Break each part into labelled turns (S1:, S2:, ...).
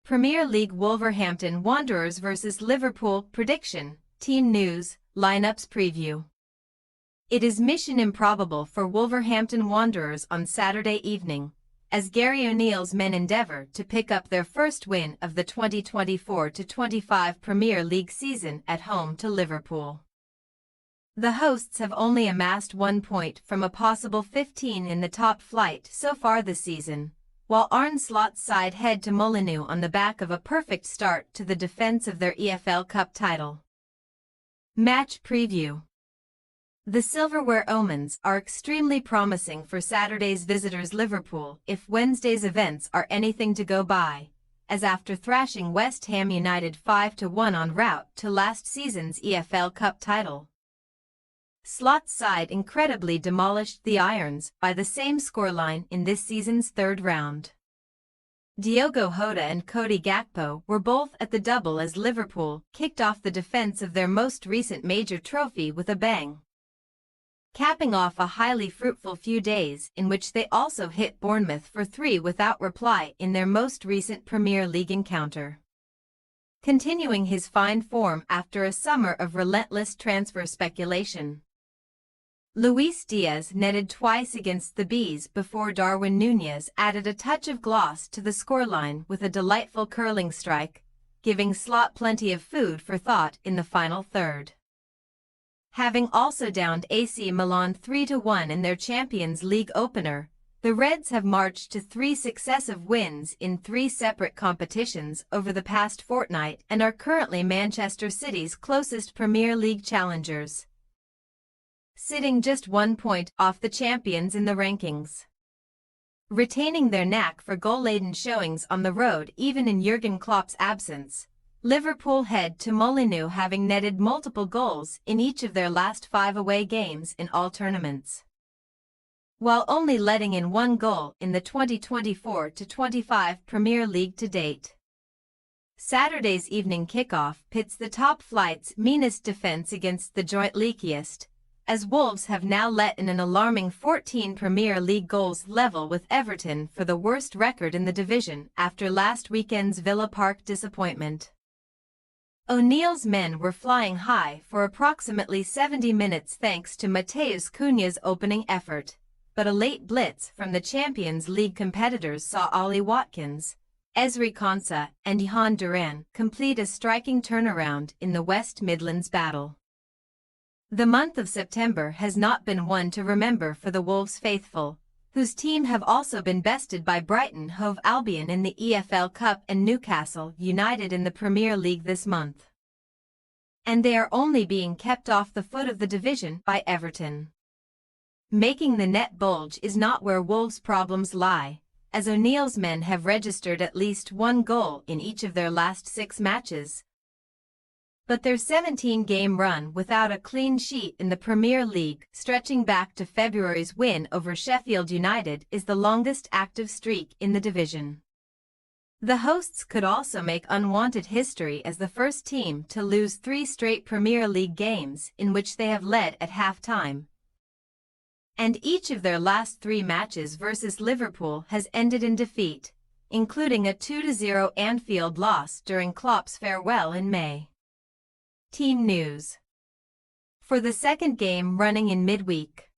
S1: Premier League Wolverhampton Wanderers vs Liverpool prediction, team news, lineups preview. It is mission improbable for Wolverhampton Wanderers on Saturday evening, as Gary O'Neill's men endeavour to pick up their first win of the 2024-25 Premier League season at home to Liverpool. The hosts have only amassed 1 point from a possible 15 in the top flight so far this season, while Arne Slot's side head to Molineux on the back of a perfect start to the defence of their EFL Cup title. Match preview. The silverware omens are extremely promising for Saturday's visitors Liverpool if Wednesday's events are anything to go by, as after thrashing West Ham United 5-1 en route to last season's EFL Cup title, Slot's side incredibly demolished the Irons by the same scoreline in this season's third round. Diogo Jota and Cody Gakpo were both at the double as Liverpool kicked off the defence of their most recent major trophy with a bang, capping off a highly fruitful few days in which they also hit Bournemouth for 3 without reply in their most recent Premier League encounter. Continuing his fine form after a summer of relentless transfer speculation, Luis Diaz netted twice against the Bees before Darwin Núñez added a touch of gloss to the scoreline with a delightful curling strike, giving Slot plenty of food for thought in the final third. Having also downed AC Milan 3-1 in their Champions League opener, the Reds have marched to 3 successive wins in 3 separate competitions over the past fortnight and are currently Manchester City's closest Premier League challengers, sitting just 1 point off the champions in the rankings. Retaining their knack for goal-laden showings on the road even in Jurgen Klopp's absence, Liverpool head to Molineux having netted multiple goals in each of their last 5 away games in all tournaments, while only letting in 1 goal in the 2024-25 Premier League to date. Saturday's evening kickoff pits the top flight's meanest defence against the joint leakiest, as Wolves have now let in an alarming 14 Premier League goals, level with Everton for the worst record in the division after last weekend's Villa Park disappointment. O'Neill's men were flying high for approximately 70 minutes thanks to Matheus Cunha's opening effort, but a late blitz from the Champions League competitors saw Ollie Watkins, Ezri Konsa and Johan Duran complete a striking turnaround in the West Midlands battle. The month of September has not been one to remember for the Wolves faithful, whose team have also been bested by Brighton Hove Albion in the EFL Cup and Newcastle United in the Premier League this month. And they are only being kept off the foot of the division by Everton. Making the net bulge is not where Wolves' problems lie, as O'Neill's men have registered at least 1 goal in each of their last 6 matches. But their 17-game run without a clean sheet in the Premier League, stretching back to February's win over Sheffield United, is the longest active streak in the division. The hosts could also make unwanted history as the first team to lose 3 straight Premier League games in which they have led at half-time, and each of their last 3 matches versus Liverpool has ended in defeat, including a 2-0 Anfield loss during Klopp's farewell in May. Team news. For the second game running in midweek,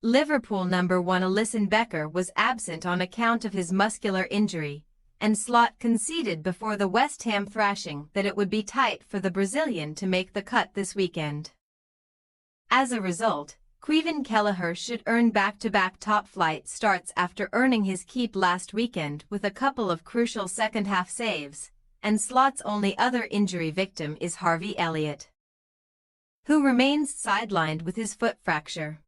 S1: Liverpool number 1 Alisson Becker was absent on account of his muscular injury, and Slot conceded before the West Ham thrashing that it would be tight for the Brazilian to make the cut this weekend. As a result, Kevin Kelleher should earn back-to-back top-flight starts after earning his keep last weekend with a couple of crucial second-half saves, and Slot's only other injury victim is Harvey Elliott, who remains sidelined with his foot fracture.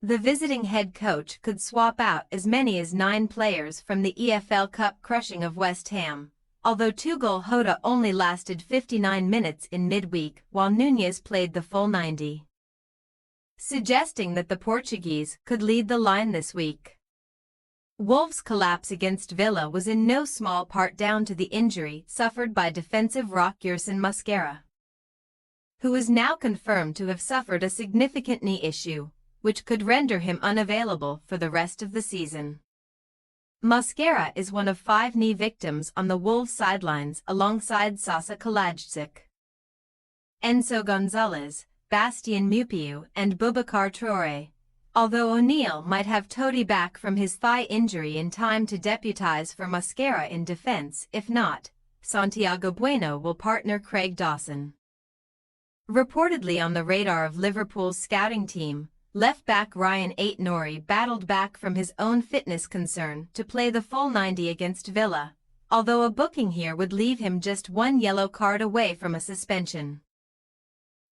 S1: The visiting head coach could swap out as many as 9 players from the EFL Cup crushing of West Ham, although 2-goal Jota only lasted 59 minutes in midweek while Núñez played the full 90, suggesting that the Portuguese could lead the line this week. Wolves' collapse against Villa was in no small part down to the injury suffered by defensive rock Yerson Mosquera, who is now confirmed to have suffered a significant knee issue, which could render him unavailable for the rest of the season. Mosquera is one of 5 knee victims on the Wolves sidelines alongside Sasa Kalajdzic, Enzo Gonzalez, Bastien Mupiu and Boubacar Traoré, although O'Neill might have Totti back from his thigh injury in time to deputise for Mosquera in defence. If not, Santiago Bueno will partner Craig Dawson. Reportedly on the radar of Liverpool's scouting team, left-back Ryan Ait-Nouri battled back from his own fitness concern to play the full 90 against Villa, although a booking here would leave him just 1 yellow card away from a suspension.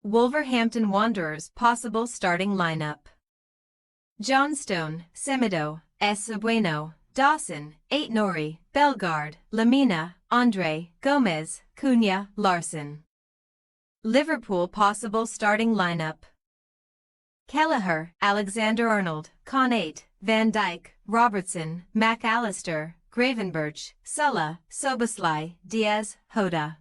S1: Wolverhampton Wanderers' possible starting lineup: Johnstone, Semedo, Bueno, Dawson, Ait-Nouri, Bellegarde, Lamina, Andre, Gomez, Cunha, Larsson. Liverpool possible starting lineup: Kelleher, Alexander-Arnold, Konate, Van Dijk, Robertson, McAllister, Gravenberch, Sulla, Szoboszlai, Diaz, Hoda.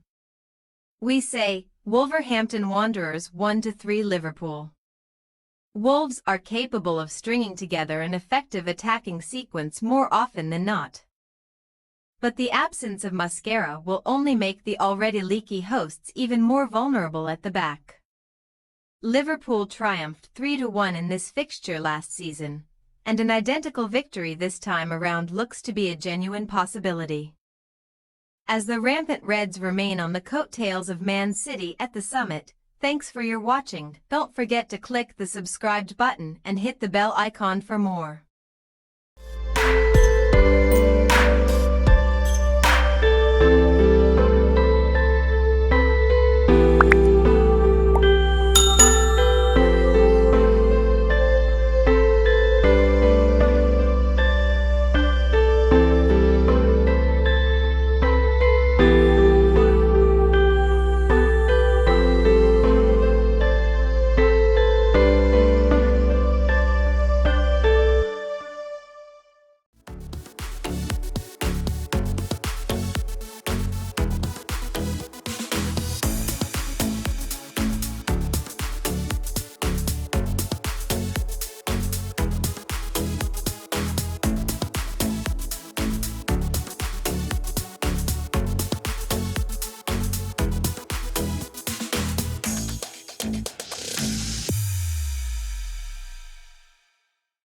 S1: We say, Wolverhampton Wanderers 1-3 Liverpool. Wolves are capable of stringing together an effective attacking sequence more often than not. But the absence of Mosquera will only make the already leaky hosts even more vulnerable at the back. Liverpool triumphed 3-1 in this fixture last season, and an identical victory this time around looks to be a genuine possibility. As the rampant Reds remain on the coattails of Man City at the summit, thanks for your watching. Don't forget to click the subscribed button and hit the bell icon for more.